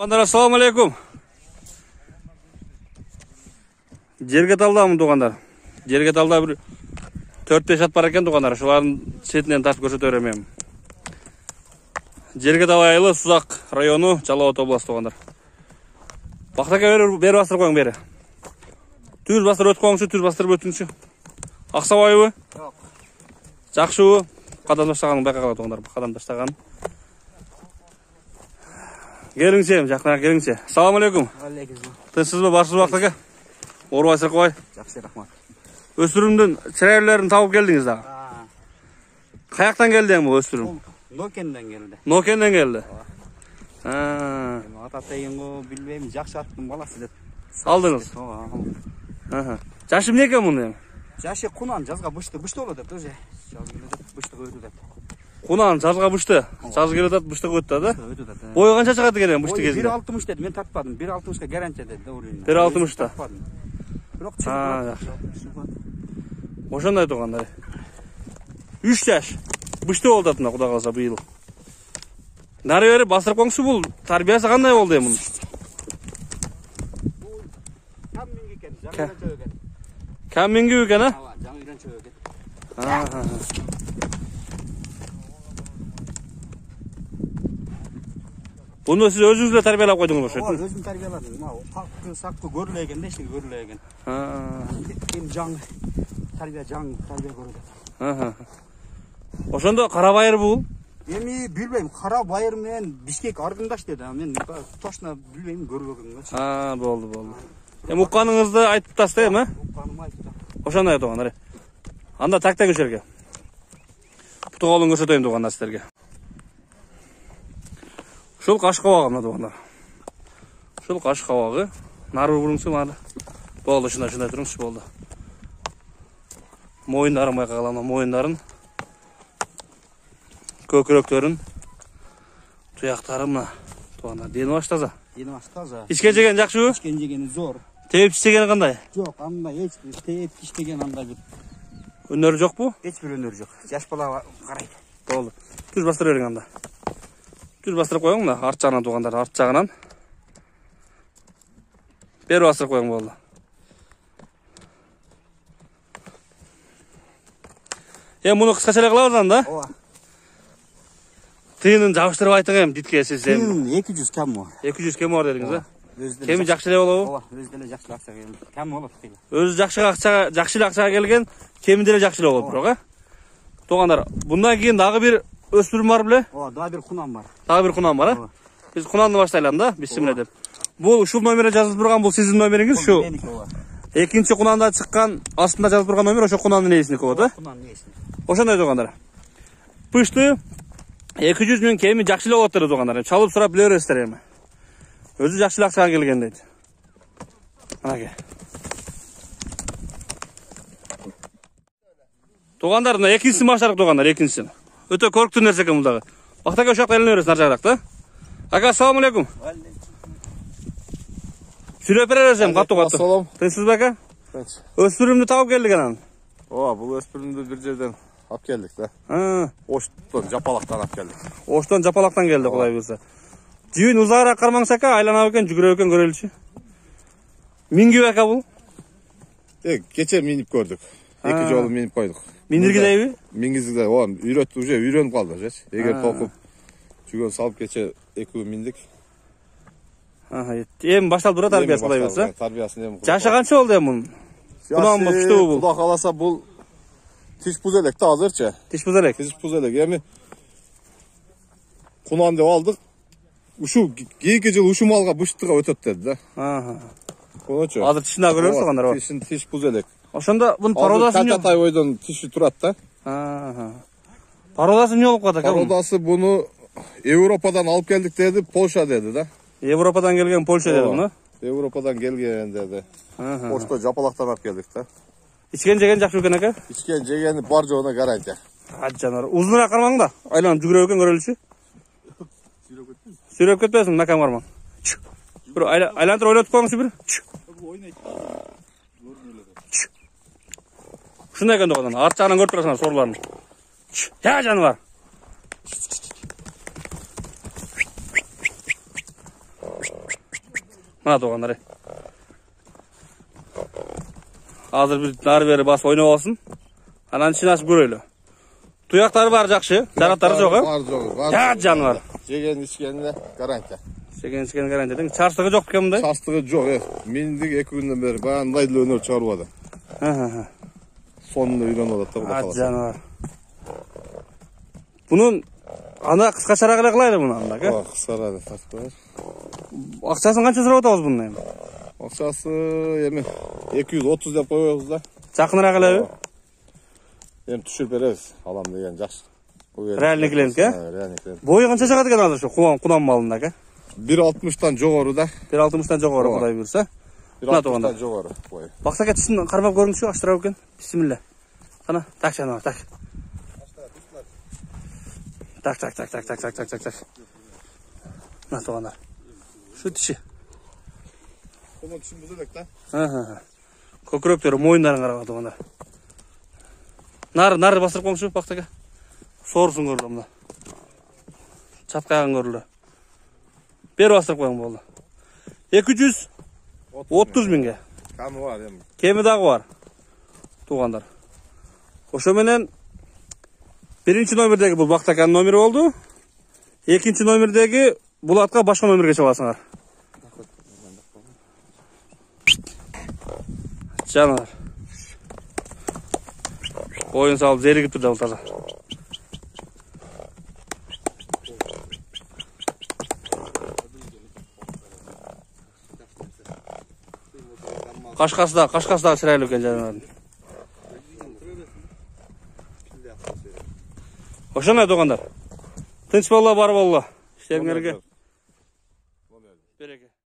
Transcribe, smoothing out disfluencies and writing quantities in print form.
Assalamu alaikum. Жерге талдамын туғандар. Жерге талда бір 4-5 ат бар екен туғандар. Шулардың сетінен тартып көрсете беремем. Жерге талайлы Сузак району, Жалауат обласы туғандар. Бақтака бері бастырып қойың бері. Түз бастырып өтіп қойыңшы, түз бастырып өтінші. Ақсабайы Жоқ. Жақшуы, қадам таштағанын байқаға туғандар. Қадам таштағанын. Келіңше, жақына келіңше. Салам алейкум. Алейкум. Тынсыз ба, барсыз бақтака? Орбай сырқыбай. Жақсы, рахмат. Өсірімдің шырайларын тауып келдіңіз дағы. Қаяқтан келді ең бұл өсірім? Нокенден келді. Нокенден келді. Ататайын ғой, білмеймін, жақсы аттың баласы деп. Алдыңыз? Жашы не екен мұны ең? Жашы құнан жазға бұшты олы деп, өже. Жазғы келеді, бұшты өйді деп. Құнан жазға бұшты. Жазғы келеді, бұшты өтті, да? Бойы қанша шығады келген бұшты кезінде? 1.60 деді, мен тартпадым. 1.60-ға гарантия деді. 1.60-та? Бірақ Ошандай туғандар. 3 жаш. Бұшты олдатына құда қалса бұйыл. Нары бері бастырып қоңсы бұл тарбиясы қандай болды емін? Кәмменге өкен, а? Бұны сіз өзіңізді тәрбиялап қойдыңыз ба? Өзім тәрбияладым. Саққы көрілеген, ештеңе көрілеген. Жаң тәрбия көрілген. Ошондо қара байыр бұл? Еми білбеймін, қара байыр мен Бишкек арғындаш деді. Мен точно білбеймін, көрілген. Болды. Мұққаныңызды айтып тастайым, а? Мұққаным айтып. Ошондой туғандар. Анда такта көшерге. Бұты қолын көрсетейін туғандар сіздерге. Шул қаш қауағы мына туғандар. Шул қаш қауағы. Нары бұрыңсы мары. Болды, шындай тұрыңыз, болды. Мойындарын байқағалама, мойындарын. Көкіректерін. Тұяқтары мына туғандар. Дені баш таза. Дені баш таза. Ішкен жеген жақшы ө? Ішкен жегені зор. Тейіп іштеген қандай? Жоқ, андай ешбір тейіп іштеген андай бір. Өнері жоқ бұ? Ешбір өнері жоқ. Жаш бала қарайды. Болды. Түз бастырып ерің анда. Түз бастырып қойың мына арт жағынан туғандар, арт жағынан. Бері бастырып қойың болды. Мұны қысқашалай қылауыздан да? Оа. Тыйынын жабыштырып айтың ем, дитке сіз. Тыйын 200 кәм бар. 200 кем бар дедіңіз, а? Кемі жақшылай олауы? Оа, өздері жақшылы ақша келген. Кәм олады тыйын. Өзі жақшылы ақшаға келген, кеміндері жақшылай олады бұрақ, а? Тоғандар, бұндан кейін дағы бір өспірім бар біле? Оа, дағы бір құнан бар. Дағы бір құнан бар, а? Біз құнанды баштайлам да, бісіміне деп. Бұл шул номері жазып тұрған, бұл сіздің номеріңіз шу. Екінші құнанда шыққан, астында жазып тұрған номер, ошо құнанның несіне көбі, да? Құнанның несіне. Ошандай тоғандар. Пышты 200 мың кемі жақшылы отырды тоғандар. Чалып сұрап білер өстер емі. Өзі жақшылы ақшаға келген дейді. Анаке. Тоғандар, екіншісін баштарық тоғандар, екіншісін. Өте көрікті нәрсе екен бұлдағы. Бақтака ұшақта әліне өресін аржағырақ та. Ака, ассаламу алейкум. Сүреп берересем, қатты. Тынсыз ба, ака? Өспірімді тауып келдік анан. Бұл өспірімді бір жерден ап келдік та. Оштон жапалақтан ап келдік. Оштон жапалақтан келді құдай білсе. Жүйін ұзағырақ қармаңса ака, айлана өкен, жүгіріп өкен көреліші. Мингі ака бұл? Кече миніп көрдік. 2 жолы миніп қойдық. Миндіргі дәйбі? Мингізді де, оған үйреніп қалды. Егер тоқып жүген салып кече 2 миндік. Ем башталып бұра тарбиясы құдай білсе? Тарбиясын ем. Жашы қанша олды ем мұн? Құнан бұл, күшті бұл? Құда қаласа бұл тиш пузелек та азырча. Тиш пузелек? Тиш пузелек. Еми құнан деп алдық. Ушу 2 жыл ушу малға бұштыға өтөт деді да. Коночо. Азыр тишина көрөбүз тугандар о. Тиш пузелек. Ошондо бунун пародасын Кататай ойдон тиши турат да. Пародасы эмне болуп калат экен? Пародасы буну Европадан алып келдик деди, Польша деди да. Европадан келген Польша деди муну? Европадан келген деди. Ошто жапалактан алып келдик да. Ичкен жеген жакшы экен ака? Ичкен жегени бар жоона гарантия. Жанар, узунураак кармаң да. Айланып жүгүрөп экен көрөлүчү. Сүйрөп кетпесиң, накам барман. Бир айлантыр ойлотуп коюңчу бир. Ушундай экен догон, арт жагынан көрүп турасыңар сорларын. Я жаныбар. Mına toğanlar. Hazır bir nar beri basıp oynap alsın. Anan içini açıp göröylü. Tuyakları var jakşı, jarattары жок, Var жок. Var. Ya canvar. Жеген ичкенине гарантия. Çeken içken garanti edin. Çarşılığı yok ki bunday. Çastыгы жок, Мендик 2 күндөн бери баягындай эле өнөр чыгарып атат. Sonunda үйрөнүп атат да Кудай At кааласа. canvar. Bunun anda kıskaçarak ele kılaydı bunu anda. Кыскарады тартпайбы. Akçasını kança sırap atabız bunun endi? Акчасы эми 230 деп коебуз да. Çakыныrak ele. Эми түшүрүп беребиз. Алам деген жакшы. Реальный клиент, ка? Реальный. Boyu kança çakadı ekan hazır şu kudan malında ka? 1.60'dan жогору да. 1.60'dan жогору Kuday buyursa. 1.60'dan жогору бою. Baksa ketişin karmap görünüşü açtırap ekan. Bismillah. Kana tak canvar tak. Tak. Nasıl olanlar? Şu dişi. Bunu түшүнбүз элек да. Köküröktörü moyunların karağa olanlar. Nar basırıp koymuş baktaka. Sorusun görülü onda. Çapkayağın görülü. Bir basırıp koyun bu oldu. 230 binge. Kamı var emi. Kemi dağı var. Tuğanlar. Oşo menen birinci nomerdeki bu baktakanın nomeri oldu. İkinci nomerdeki Bulat'a başka nomerge çalasınlar. Canlar. Oyun salıp zeri gittir de taza. Kaşkası da sırayla öken canların. Hoşuna doğanlar. Tınç bolla bar bolla. İşte